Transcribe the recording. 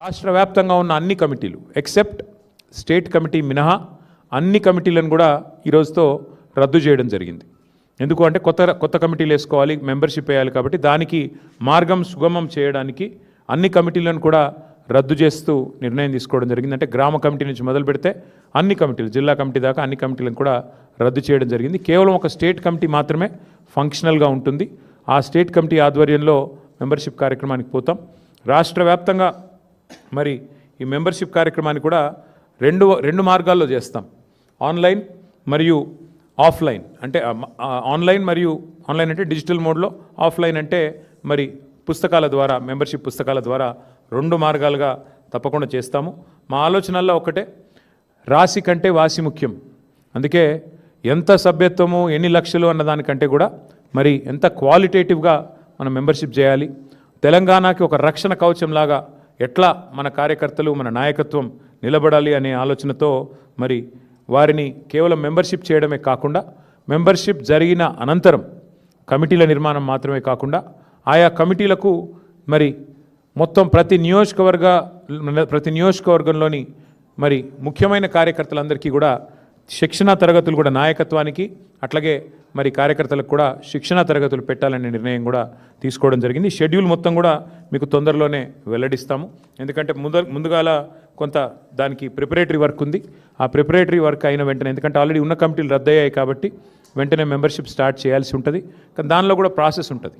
రాష్ట్ర వ్యాప్తంగా ఉన్న అన్ని కమిటీలు ఎక్సెప్ట్ స్టేట్ కమిటీ మినహా అన్ని కమిటీలను కూడా ఈరోజుతో రద్దు చేయడం జరిగింది. ఎందుకు అంటే కొత్త కమిటీలు వేసుకోవాలి, మెంబర్షిప్ వేయాలి, కాబట్టి దానికి మార్గం సుగమం చేయడానికి అన్ని కమిటీలను కూడా రద్దు చేస్తూ నిర్ణయం తీసుకోవడం జరిగింది. అంటే గ్రామ కమిటీ నుంచి మొదలు పెడితే అన్ని కమిటీలు, జిల్లా కమిటీ దాకా అన్ని కమిటీలను కూడా రద్దు చేయడం జరిగింది. కేవలం ఒక స్టేట్ కమిటీ మాత్రమే ఫంక్షనల్గా ఉంటుంది. ఆ స్టేట్ కమిటీ ఆధ్వర్యంలో మెంబర్షిప్ కార్యక్రమానికి పోతాం. రాష్ట్ర వ్యాప్తంగా మరి ఈ మెంబర్షిప్ కార్యక్రమాన్ని కూడా రెండు మార్గాల్లో చేస్తాం. ఆన్లైన్ మరియు ఆఫ్లైన్. అంటే ఆన్లైన్ అంటే డిజిటల్ మోడ్లో, ఆఫ్లైన్ అంటే మరి పుస్తకాల ద్వారా, మెంబర్షిప్ పుస్తకాల ద్వారా 2 మార్గాలుగా తప్పకుండా చేస్తాము. మా ఆలోచనల్లో ఒకటే, రాశి కంటే వాసి ముఖ్యం. అందుకే ఎంత సభ్యత్వము, ఎన్ని లక్షలు అన్నదానికంటే కూడా మరి ఎంత క్వాలిటేటివ్గా మనం మెంబర్షిప్ చేయాలి, తెలంగాణకి ఒక రక్షణ కవచంలాగా ఎట్లా మన కార్యకర్తలు, మన నాయకత్వం నిలబడాలి అనే ఆలోచనతో మరి వారిని కేవలం మెంబర్షిప్ చేయడమే కాకుండా, మెంబర్షిప్ జరిగిన అనంతరం కమిటీల నిర్మాణం మాత్రమే కాకుండా ఆయా కమిటీలకు మరి మొత్తం ప్రతి నియోజకవర్గంలోని మరి ముఖ్యమైన కార్యకర్తలందరికీ కూడా శిక్షణా తరగతులు కూడా, నాయకత్వానికి అట్లాగే మరి కార్యకర్తలకు కూడా శిక్షణా తరగతులు పెట్టాలనే నిర్ణయం కూడా తీసుకోవడం జరిగింది. షెడ్యూల్ మొత్తం కూడా మీకు తొందరలోనే వెల్లడిస్తాము. ఎందుకంటే ముందుగాల కొంత దానికి ప్రిపరేటరీ వర్క్ ఉంది. ఆ ప్రిపరేటరీ వర్క్ అయిన వెంటనే, ఎందుకంటే ఆల్రెడీ ఉన్న కమిటీలు రద్దయ్యాయి కాబట్టి వెంటనే మెంబర్షిప్ స్టార్ట్ చేయాల్సి ఉంటుంది. కానీ దానిలో కూడా ప్రాసెస్ ఉంటుంది.